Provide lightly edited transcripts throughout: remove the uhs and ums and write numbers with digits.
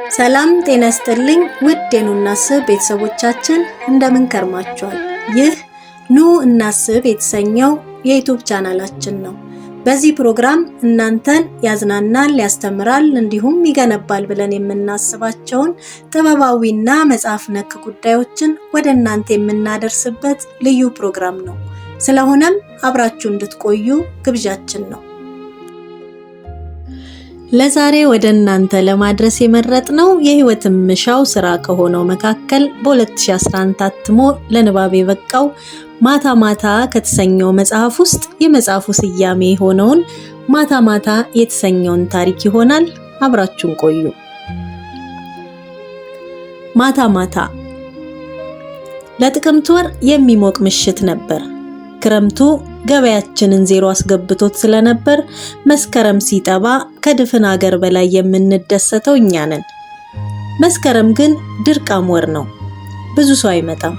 ሰላም ጤና ይስጥልኝ ውድ የኑናስብ ቤተሰቦቻችን እንደምን ከርማችኋል? ይህ ኑ እናስብ የተሰኘው የዩቲዩብ ቻናላችን ነው። በዚህ ፕሮግራም እናንተን ያዝናናል፣ ያስተምራል እንዲሁም ይገነባል ብለን የምናስባቸውን ጥበባዊና መጽሐፍ ነክ ጉዳዮችን ወደ እናንተ የምናደርስበት ልዩ ፕሮግራም ነው። ስለሆነም አብራችሁ እንድትቆዩ ግብዣችን ነው። ለዛሬ ወደ እናንተ ለማድረስ የመረጥነው የህይወት ምሻው ስራ ከሆነው መካከል በ2011 ታትሞ ለንባብ የበቃው ማታ ማታ ከተሰኘው መጽሐፍ ውስጥ የመጽሐፉ ስያሜ የሆነውን ማታ ማታ የተሰኘውን ታሪክ ይሆናል። አብራችሁን ቆዩ። ማታ ማታ ለጥቅምት ወር የሚሞቅ ምሽት ነበር። ክረምቱ ገበያችንን ዜሮ አስገብቶት ስለነበር መስከረም ሲጠባ ከድፍን ሀገር በላይ የምንደሰተው እኛ ነን። መስከረም ግን ድርቃም ወር ነው። ብዙ ሰው አይመጣም።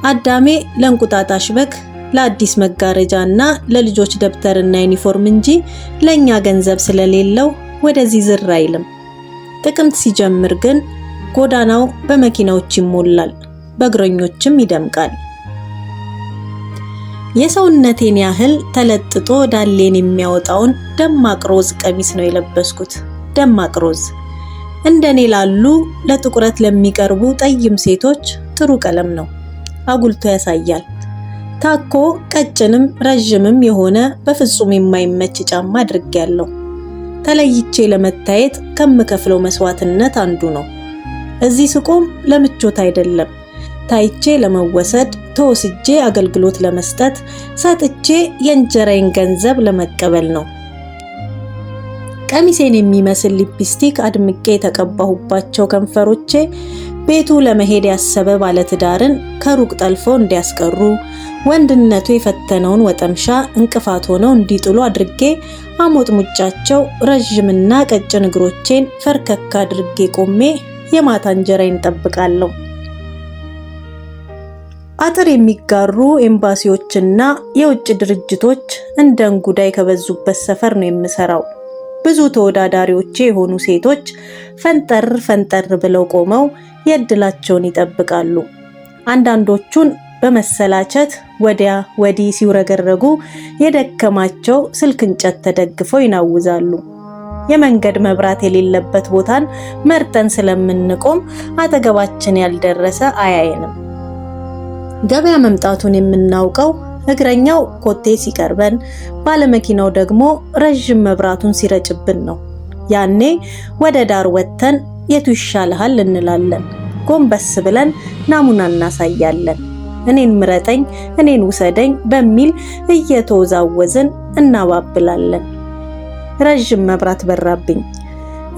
አዳሜ ለእንቁጣጣሽ በግ፣ ለአዲስ መጋረጃና ለልጆች ደብተርና ዩኒፎርም እንጂ ለኛ ገንዘብ ስለሌለው ወደዚህ ዝር አይልም። ጥቅምት ሲጀምር ግን ጎዳናው በመኪናዎች ይሞላል፣ በእግረኞችም ይደምቃል። የሰውነቴን ያህል ተለጥጦ ዳሌን የሚያወጣውን ደማቅ ሮዝ ቀሚስ ነው የለበስኩት። ደማቅ ሮዝ እንደኔ ላሉ ለጥቁረት ለሚቀርቡ ጠይም ሴቶች ጥሩ ቀለም ነው፣ አጉልቶ ያሳያል። ታኮ ቀጭንም ረጅምም የሆነ በፍጹም የማይመች ጫማ አድርጌያለሁ። ተለይቼ ለመታየት ከምከፍለው መስዋዕትነት አንዱ ነው። እዚህ ስቆም ለምቾት አይደለም፣ ታይቼ ለመወሰድ፣ ተወስጄ አገልግሎት ለመስጠት፣ ሰጥቼ የእንጀራዬን ገንዘብ ለመቀበል ነው። ቀሚሴን የሚመስል ሊፕስቲክ አድምቄ የተቀባሁባቸው ከንፈሮቼ ቤቱ ለመሄድ ያሰበ ባለትዳርን ከሩቅ ጠልፎ እንዲያስቀሩ፣ ወንድነቱ የፈተነውን ወጠምሻ እንቅፋት ሆነው እንዲጥሉ አድርጌ አሞጥሙጫቸው ረጅምና ቀጭን እግሮቼን ፈርከክ አድርጌ ቆሜ የማታ እንጀራዬን ጠብቃለሁ። አጥር የሚጋሩ ኤምባሲዎችና የውጭ ድርጅቶች እንደ እንጉዳይ ከበዙበት ሰፈር ነው የምሰራው። ብዙ ተወዳዳሪዎቼ የሆኑ ሴቶች ፈንጠር ብለው ቆመው የእድላቸውን ይጠብቃሉ። አንዳንዶቹን በመሰላቸት ወዲያ ወዲህ ሲውረገረጉ የደከማቸው ስልክ እንጨት ተደግፈው ይናውዛሉ። የመንገድ መብራት የሌለበት ቦታን መርጠን ስለምንቆም አጠገባችን ያልደረሰ አያየንም። ገበያ መምጣቱን የምናውቀው እግረኛው ኮቴ ሲቀርበን፣ ባለመኪናው ደግሞ ረጅም መብራቱን ሲረጭብን ነው። ያኔ ወደ ዳር ወጥተን የቱ ይሻልሃል እንላለን። ጎንበስ ብለን ናሙና እናሳያለን። እኔን ምረጠኝ፣ እኔን ውሰደኝ በሚል እየተወዛወዝን እናባብላለን። ረጅም መብራት በራብኝ።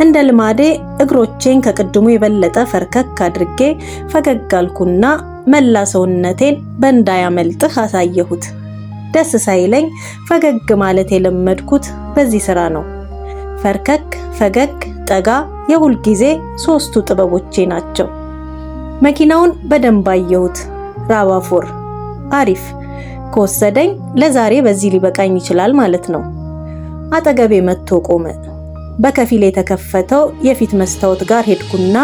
እንደ ልማዴ እግሮቼን ከቅድሙ የበለጠ ፈርከክ አድርጌ ፈገግ አልኩና መላ ሰውነቴን በእንዳያመልጥህ አሳየሁት። ደስ ሳይለኝ ፈገግ ማለት የለመድኩት በዚህ ስራ ነው። ፈርከክ፣ ፈገግ፣ ጠጋ የሁል ጊዜ ሶስቱ ጥበቦቼ ናቸው። መኪናውን በደንብ አየሁት። ራቫፎር አሪፍ፣ ከወሰደኝ ለዛሬ በዚህ ሊበቃኝ ይችላል ማለት ነው። አጠገቤ መጥቶ ቆመ። በከፊል የተከፈተው የፊት መስታወት ጋር ሄድኩና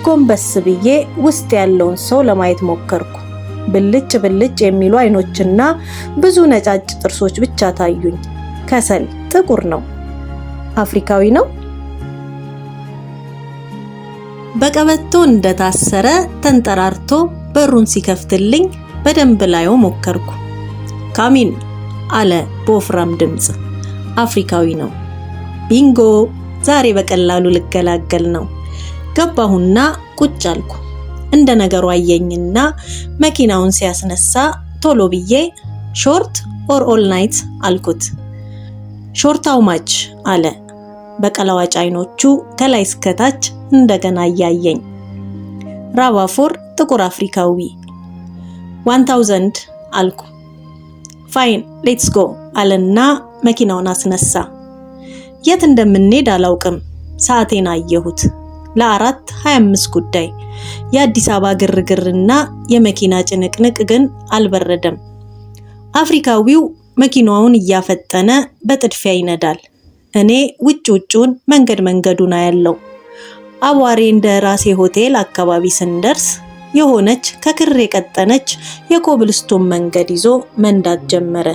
ጎንበስ ብዬ ውስጥ ያለውን ሰው ለማየት ሞከርኩ። ብልጭ ብልጭ የሚሉ አይኖችና ብዙ ነጫጭ ጥርሶች ብቻ ታዩኝ። ከሰል ጥቁር ነው። አፍሪካዊ ነው። በቀበቶ እንደታሰረ ተንጠራርቶ በሩን ሲከፍትልኝ በደንብ ላየው ሞከርኩ። ካሚን አለ በወፍራም ድምጽ። አፍሪካዊ ነው። ቢንጎ! ዛሬ በቀላሉ ልገላገል ነው። ገባሁና ቁጭ አልኩ። እንደ ነገሩ አየኝና መኪናውን ሲያስነሳ ቶሎ ብዬ ሾርት ኦር ኦል ናይት አልኩት። ሾርታው ማች አለ በቀላዋጭ አይኖቹ ከላይ እስከታች እንደገና እያየኝ። ራቫፎር ጥቁር አፍሪካዊ። 1000 አልኩ። ፋይን ሌትስ ጎ አለና መኪናውን አስነሳ። የት እንደምንሄድ አላውቅም። ሰዓቴን አየሁት። ለ4:25 ጉዳይ። የአዲስ አበባ ግርግርና የመኪና ጭንቅንቅ ግን አልበረደም። አፍሪካዊው መኪናውን እያፈጠነ በጥድፊያ ይነዳል። እኔ ውጭውን መንገዱን አያለው። አዋሬ እንደ ራሴ ሆቴል አካባቢ ስንደርስ የሆነች ከክር የቀጠነች የኮብልስቶን መንገድ ይዞ መንዳት ጀመረ።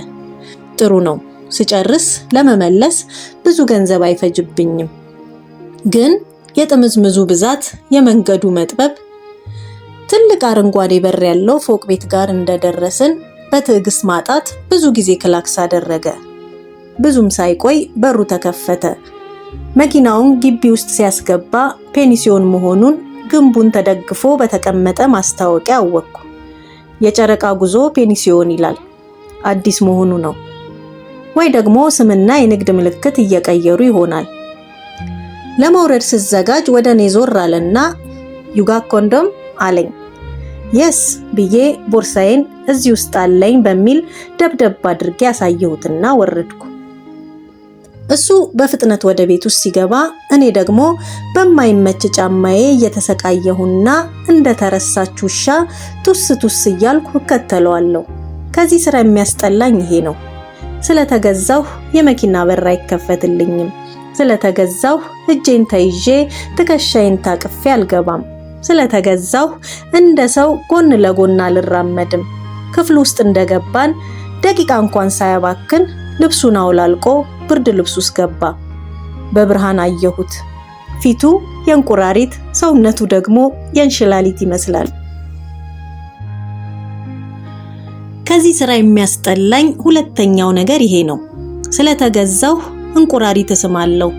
ጥሩ ነው፣ ስጨርስ ለመመለስ ብዙ ገንዘብ አይፈጅብኝም። ግን የጥምዝምዙ ብዛት፣ የመንገዱ መጥበብ። ትልቅ አረንጓዴ በር ያለው ፎቅ ቤት ጋር እንደደረስን በትዕግስት ማጣት ብዙ ጊዜ ክላክስ አደረገ። ብዙም ሳይቆይ በሩ ተከፈተ። መኪናውን ግቢ ውስጥ ሲያስገባ ፔኒሲዮን መሆኑን ግንቡን ተደግፎ በተቀመጠ ማስታወቂያ አወቅኩ። የጨረቃ ጉዞ ፔኒሲዮን ይላል። አዲስ መሆኑ ነው ወይ ደግሞ ስምና የንግድ ምልክት እየቀየሩ ይሆናል። ለመውረድ ስዘጋጅ ወደ እኔ ዞር አለና ዩጋ ኮንዶም አለኝ። የስ ብዬ ቦርሳዬን እዚህ ውስጥ አለኝ በሚል ደብደብ አድርጌ ያሳየሁትና ወረድኩ። እሱ በፍጥነት ወደ ቤት ውስጥ ሲገባ እኔ ደግሞ በማይመች ጫማዬ እየተሰቃየሁና እንደ ተረሳች ውሻ ቱስ ቱስ እያልኩ እከተለዋለሁ። ከዚህ ስራ የሚያስጠላኝ ይሄ ነው። ስለተገዛሁ የመኪና በር አይከፈትልኝም። ስለተገዛሁ እጄን ተይዤ ትከሻዬን ታቅፌ አልገባም። ስለተገዛሁ እንደ ሰው ጎን ለጎን አልራመድም። ክፍል ውስጥ እንደገባን ደቂቃ እንኳን ሳያባክን ልብሱን አውላልቆ ብርድ ልብስ ውስጥ ገባ። በብርሃን አየሁት። ፊቱ የእንቁራሪት፣ ሰውነቱ ደግሞ የእንሽላሊት ይመስላል። ከዚህ ስራ የሚያስጠላኝ ሁለተኛው ነገር ይሄ ነው። ስለተገዛሁ እንቁራሪት እስማለሁ።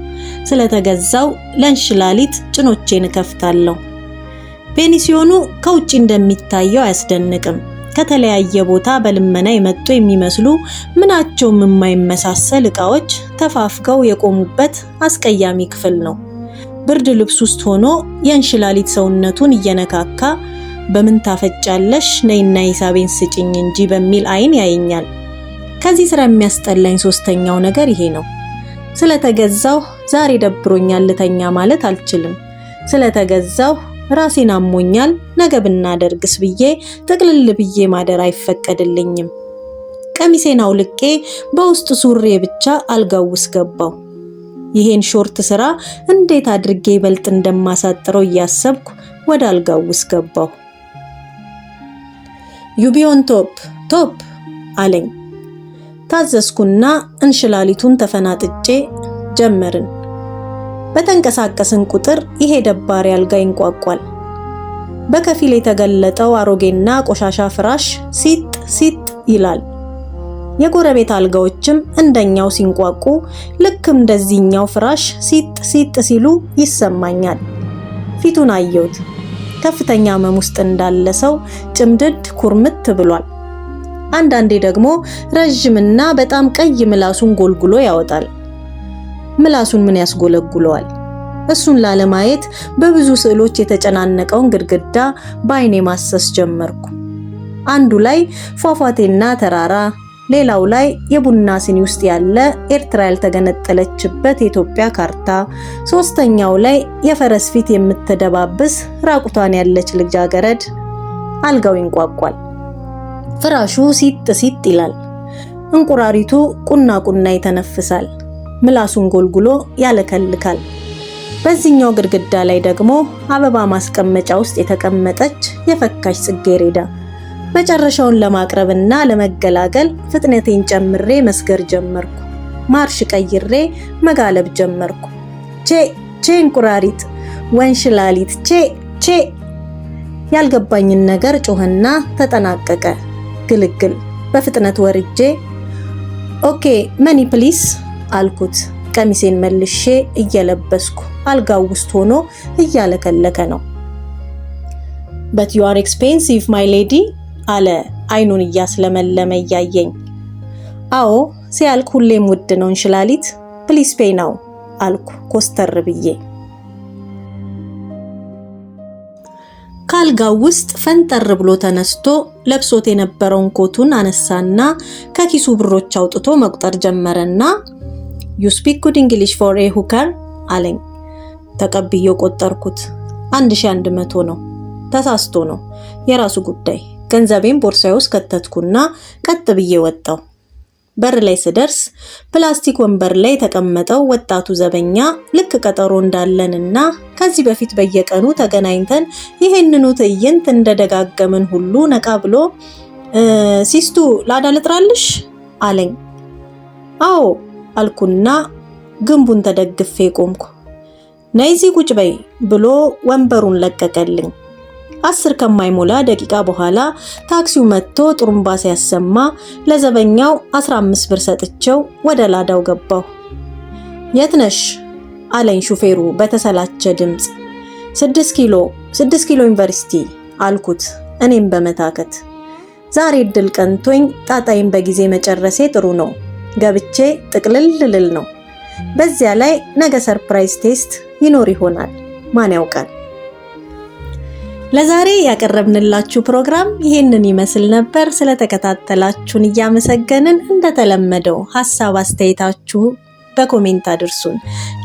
ስለተገዛሁ ለእንሽላሊት ጭኖቼን እከፍታለሁ። ፔኒሲዮኑ ከውጭ እንደሚታየው አያስደንቅም። ከተለያየ ቦታ በልመና የመጡ የሚመስሉ ምናቸውም የማይመሳሰል ዕቃዎች ተፋፍገው የቆሙበት አስቀያሚ ክፍል ነው። ብርድ ልብስ ውስጥ ሆኖ የእንሽላሊት ሰውነቱን እየነካካ በምን ታፈጫለሽ ነይና ሂሳቤን ስጭኝ እንጂ በሚል አይን ያየኛል። ከዚህ ስራ የሚያስጠላኝ ሶስተኛው ነገር ይሄ ነው። ስለተገዛሁ ዛሬ ደብሮኛል ልተኛ ማለት አልችልም። ስለተገዛሁ ራሴን አሞኛል ነገ ብናደርግስ ብዬ ጥቅልል ብዬ ማደር አይፈቀድልኝም። ቀሚሴን አውልቄ በውስጥ ሱሬ ብቻ አልጋው ውስጥ ገባው። ይሄን ሾርት ስራ እንዴት አድርጌ ይበልጥ እንደማሳጥረው እያሰብኩ ወደ አልጋው ውስጥ ገባው። ዩቢዮን ቶፕ አለኝ። ታዘዝኩና እንሽላሊቱን ተፈናጥጬ ጀመርን። በተንቀሳቀስን ቁጥር ይሄ ደባሪ አልጋ ይንቋቋል። በከፊል የተገለጠው አሮጌና ቆሻሻ ፍራሽ ሲጥ ይላል። የጎረቤት አልጋዎችም እንደኛው ሲንቋቁ ልክ እንደዚህኛው ፍራሽ ሲጥ ሲሉ ይሰማኛል። ፊቱን አየሁት። ከፍተኛ ህመም ውስጥ እንዳለ ሰው ጭምድድ ኩርምት ብሏል። አንዳንዴ ደግሞ ረጅምና በጣም ቀይ ምላሱን ጎልጉሎ ያወጣል። ምላሱን ምን ያስጎለጉለዋል? እሱን ላለማየት በብዙ ስዕሎች የተጨናነቀውን ግድግዳ በአይኔ ማሰስ ጀመርኩ። አንዱ ላይ ፏፏቴና ተራራ፣ ሌላው ላይ የቡና ሲኒ ውስጥ ያለ ኤርትራ ያልተገነጠለችበት የኢትዮጵያ ካርታ፣ ሶስተኛው ላይ የፈረስ ፊት የምትደባብስ ራቁቷን ያለች ልጃገረድ። አልጋው ይንቋቋል። ፍራሹ ሲጥ ይላል። እንቁራሪቱ ቁና ይተነፍሳል። ምላሱን ጎልጉሎ ያለከልካል። በዚህኛው ግድግዳ ላይ ደግሞ አበባ ማስቀመጫ ውስጥ የተቀመጠች የፈካሽ ጽጌረዳ። መጨረሻውን ለማቅረብና ለመገላገል ፍጥነቴን ጨምሬ መስገር ጀመርኩ። ማርሽ ቀይሬ መጋለብ ጀመርኩ። ቼ እንቁራሪት፣ ወንሽላሊት፣ ቼ ያልገባኝን ነገር ጮህና ተጠናቀቀ። ግልግል። በፍጥነት ወርጄ ኦኬ መኒ ፕሊስ አልኩት። ቀሚሴን መልሼ እየለበስኩ አልጋው ውስጥ ሆኖ እያለከለከ ነው። but you are expensive my lady አለ አይኑን እያስለመለመ እያየኝ። አዎ ሲያልክ ሁሌም ውድ ነው እንሽላሊት፣ ፕሊስ ፔይ ነው አልኩ ኮስተር ብዬ። ካልጋው ውስጥ ፈንጠር ብሎ ተነስቶ ለብሶት የነበረውን ኮቱን አነሳና ከኪሱ ብሮች አውጥቶ መቁጠር ጀመረና you speak good English for a hooker አለኝ። ተቀብዬው ቆጠርኩት። 1100 ነው። ተሳስቶ ነው፣ የራሱ ጉዳይ። ገንዘቤን ቦርሳዬ ውስጥ ከተትኩና ቀጥ ብዬ ወጣው። በር ላይ ስደርስ ፕላስቲክ ወንበር ላይ የተቀመጠው ወጣቱ ዘበኛ ልክ ቀጠሮ እንዳለንና ከዚህ በፊት በየቀኑ ተገናኝተን ይሄንኑ ትዕይንት እንደደጋገምን ሁሉ ነቃ ብሎ ሲስቱ ላዳ ልጥራልሽ አለኝ። አዎ አልኩና ግንቡን ተደግፌ ቆምኩ። ነይዚ ቁጭ በይ ብሎ ወንበሩን ለቀቀልኝ። 10 ከማይሞላ ደቂቃ በኋላ ታክሲው መጥቶ ጥሩምባ ሲያሰማ ለዘበኛው 15 ብር ሰጥቼው ወደ ላዳው ገባሁ። የት ነሽ አለኝ ሹፌሩ በተሰላቸ ድምጽ። 6 ኪሎ ዩኒቨርሲቲ አልኩት እኔም በመታከት። ዛሬ እድል ቀንቶኝ ጣጣይን በጊዜ መጨረሴ ጥሩ ነው። ገብቼ ጥቅልል ልል ነው። በዚያ ላይ ነገ ሰርፕራይዝ ቴስት ይኖር ይሆናል፣ ማን ያውቃል። ለዛሬ ያቀረብንላችሁ ፕሮግራም ይሄንን ይመስል ነበር። ስለተከታተላችሁን እያመሰገንን እንደተለመደው ሐሳብ አስተያየታችሁ በኮሜንት አድርሱን።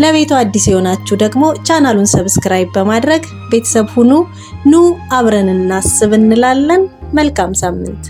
ለቤቱ አዲስ የሆናችሁ ደግሞ ቻናሉን ሰብስክራይብ በማድረግ ቤተሰብ ሁኑ። ኑ አብረን እናስብ እንላለን። መልካም ሳምንት።